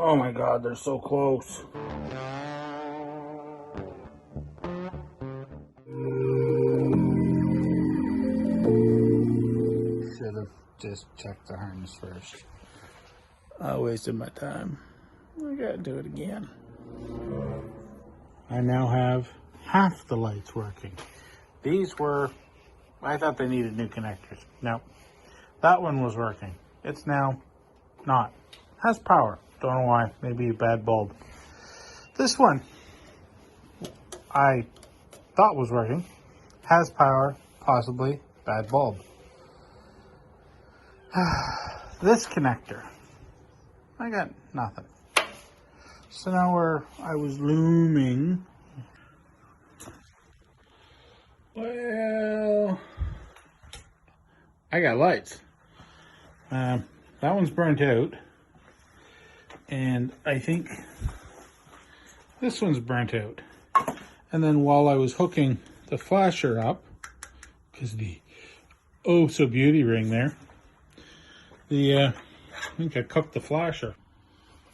Oh my God, they're so close. Should have just checked the harness first. I wasted my time. I gotta do it again. I now have half the lights working. These were, I thought they needed new connectors. No, that one was working. It's now not. Has power. Don't know why. Maybe a bad bulb. This one I thought was working. Has power. Possibly bad bulb. This connector, I got nothing. So now I was looming. Well, I got lights. That one's burnt out. And I think this one's burnt out. And then while I was hooking the flasher up, because the oh so beauty ring there, I think I cooked the flasher.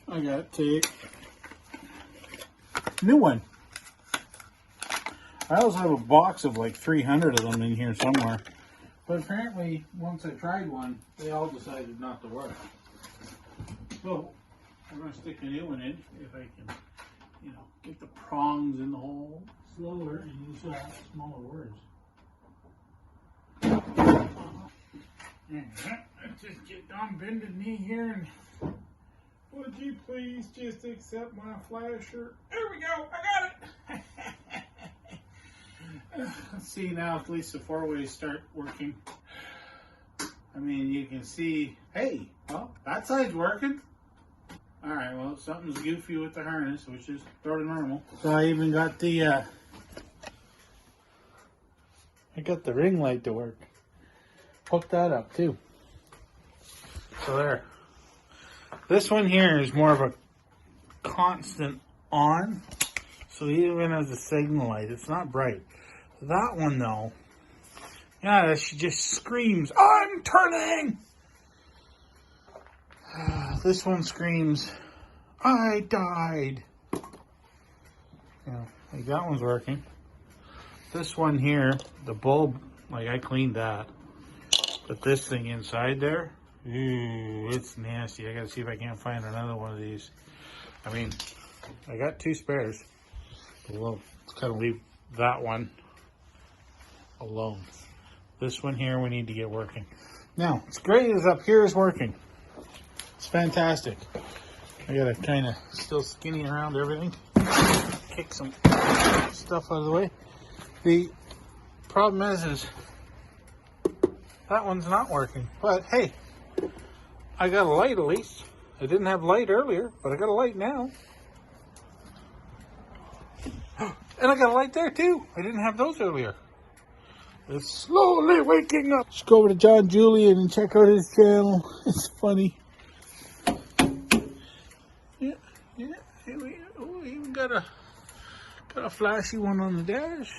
I got to take new one. I also have a box of like 300 of them in here somewhere. But apparently, once I tried one, they all decided not to work. So, I'm going to stick a new one in if I can, get the prongs in the hole slower and use smaller words. Let's just get down bended knee here and would you please just accept my flasher? There we go, I got it! Let's see now if at least the four-ways start working. I mean, you can see, hey, well, that side's working. All right, well, something's goofy with the harness, which is sort of normal. So I even got the ring light to work. Hook that up too. So there. This one here is more of a constant on. So even as a signal light, it's not bright. That one though, yeah, she just screams, I'm turning! This one screams, I died. Like that one's working. This one here, the bulb, like I cleaned that. But this thing inside there, ooh, it's nasty. I gotta see if I can't find another one of these. I mean, I got two spares. But we'll kind of leave that one alone. This one here we need to get working. Now, what's great is up here is working. It's fantastic. I gotta kind of still skinny around everything. Kick some stuff out of the way. The problem is that one's not working. But hey, I got a light at least. I didn't have light earlier, but I got a light now. And I got a light there too. I didn't have those earlier. It's slowly waking up. Just go over to John Julian and check out his channel. It's funny. Yeah. We even got a flashy one on the dash.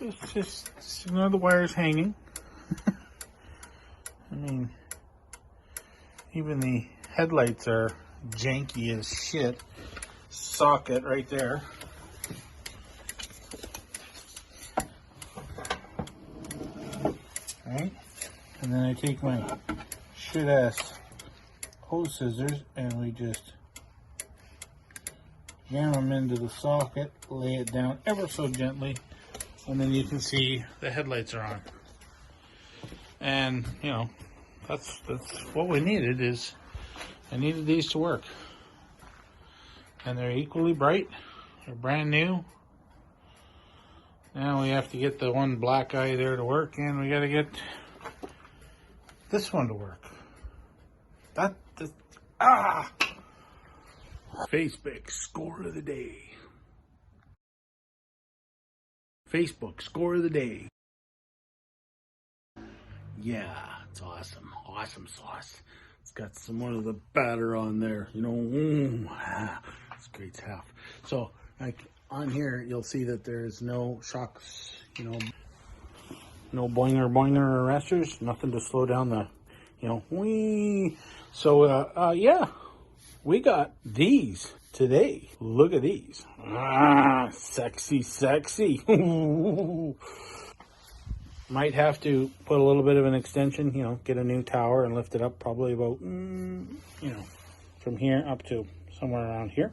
It's just the wires hanging. I mean, even the headlights are janky as shit. Socket right there. Right? And then I take my shit ass hose scissors and we just jam them into the socket, lay it down ever so gently, and then you can see the headlights are on. And that's what we needed. Is I needed these to work. And they're equally bright. They're brand new. Now we have to get the one black eye there to work, and we got to get this one to work. Facebook score of the day. Facebook score of the day. Yeah, it's awesome. Awesome sauce. It's got some more of the batter on there. It's great stuff. So, like on here, you'll see that there's no shocks. No boinger arresters, nothing to slow down the, whee. So, yeah, we got these today. Look at these. Ah, sexy, sexy. Might have to put a little bit of an extension, get a new tower and lift it up probably about, from here up to somewhere around here.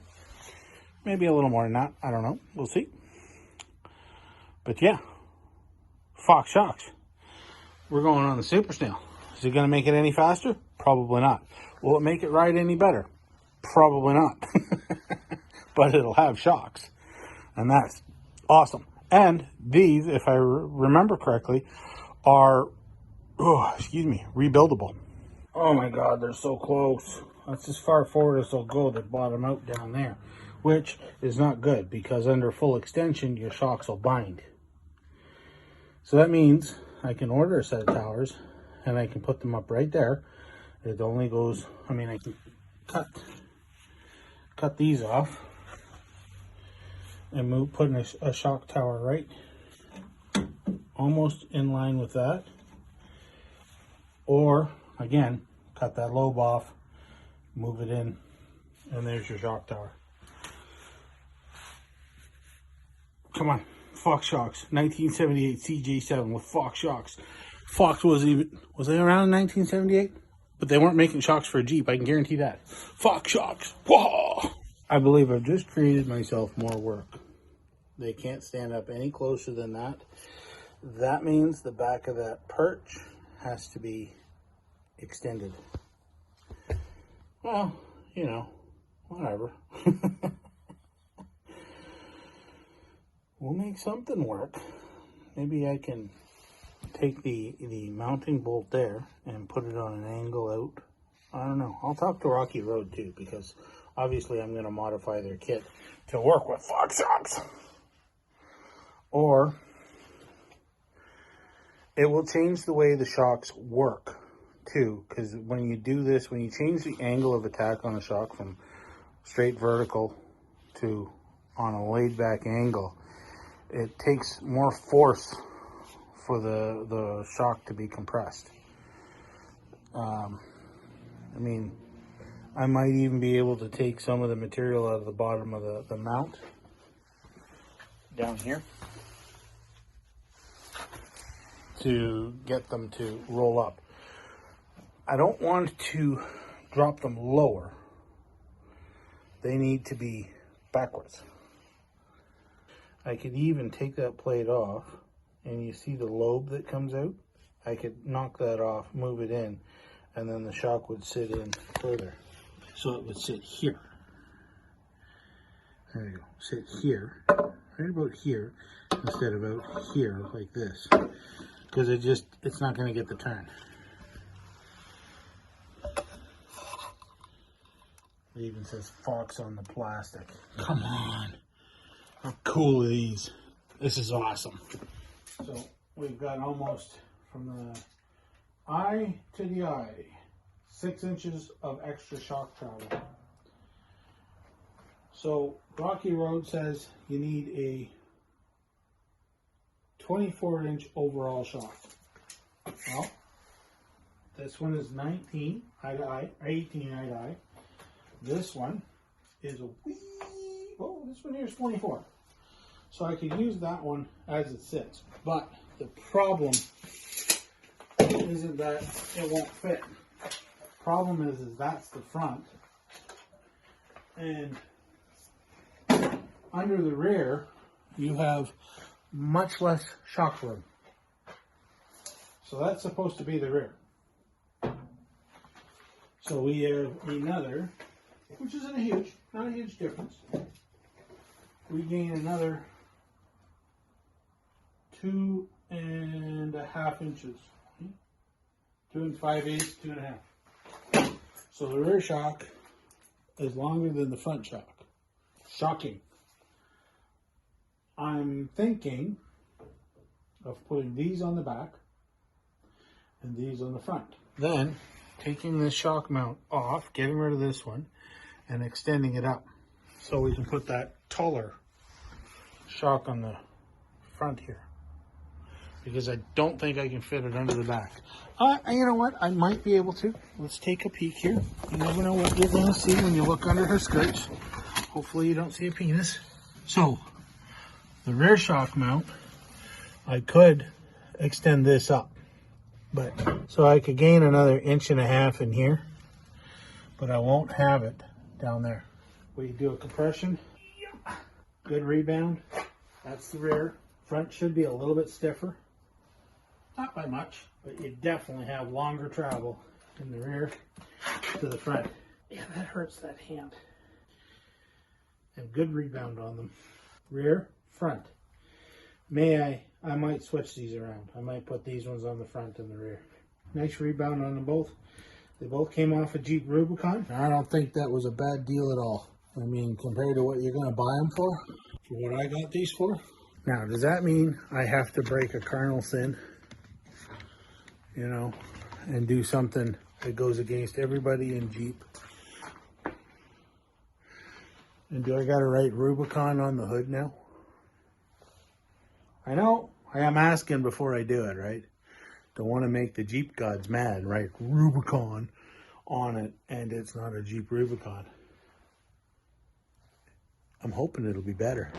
Maybe a little more than that. I don't know. We'll see. But yeah, Fox shocks. We're going on the Super Snail. Is it going to make it any faster? Probably not. Will it make it ride any better? Probably not. But it'll have shocks. And that's awesome. And these, if I remember correctly, are, rebuildable. Oh my God, they're so close. That's as far forward as they'll go. They bottom out down there, which is not good because under full extension, your shocks will bind. So that means I can order a set of towers and I can put them up right there. It only goes, I can cut these off and put in a shock tower right almost in line with that. Or again, cut that lobe off, move it in, and there's your shock tower. Come on, Fox shocks, 1978 CJ7 with Fox shocks. Fox was they around in 1978? But they weren't making shocks for a Jeep, I can guarantee that. Fox shocks, whoa! I believe I've just created myself more work. They can't stand up any closer than that. That means the back of that perch has to be extended. Well, whatever. We'll make something work. Maybe I can take the mounting bolt there and put it on an angle out. I don't know. I'll talk to Rocky Road too, because obviously I'm going to modify their kit to work with Fox shocks. Or it will change the way the shocks work too, because when you do this, when you change the angle of attack on a shock from straight vertical to on a laid back angle, it takes more force for the shock to be compressed. I might even be able to take some of the material out of the bottom of the mount down here to get them to roll up. I don't want to drop them lower. They need to be backwards. I could even take that plate off, and you see the lobe that comes out? I could knock that off, move it in, and then the shock would sit in further. So it would sit here. There you go. Sit here, right about here, instead of out here like this. Because it's not going to get the turn. It even says Fox on the plastic. Come on. How cool are these? This is awesome. So we've got almost from the eye to the eye, 6 inches of extra shock travel. So Rocky Road says you need a 24-inch overall shock. Well, this one is 19 eye to eye, 18 eye to eye. This one is this one here is 24. So I could use that one as it sits. But the problem isn't that it won't fit. Problem is that's the front. And under the rear, you have much less shock room. So that's supposed to be the rear. So we have another, which isn't not a huge difference. We gain another 2.5 inches. 2 5/8, 2.5. So the rear shock is longer than the front shock. Shocking. I'm thinking of putting these on the back and these on the front. Then taking this shock mount off, getting rid of this one, and extending it up so we can put that taller shock on the front here. because I don't think I can fit it under the back. You know what? I might be able to. Let's take a peek here. You never know what you're going to see when you look under her skirts. Hopefully you don't see a penis. So, the rear shock mount, I could extend this up. But so I could gain another 1.5 inches in here. But I won't have it down there. We do a compression. Good rebound. That's the rear. Front should be a little bit stiffer. Not by much, but you definitely have longer travel in the rear to the front. Yeah, that hurts that hand. And good rebound on them. Rear, front. I might switch these around. I might put these ones on the front and the rear. Nice rebound on them both. They both came off a Jeep Rubicon. I don't think that was a bad deal at all. I mean, compared to what you're going to buy them for what I got these for. Now, does that mean I have to break a kernel thin, you know, and do something that goes against everybody in Jeep? And do I got to write Rubicon on the hood now? I know I am asking before I do it, right? Don't want to make the Jeep gods mad, right? Rubicon on it, and it's not a Jeep Rubicon. I'm hoping it'll be better.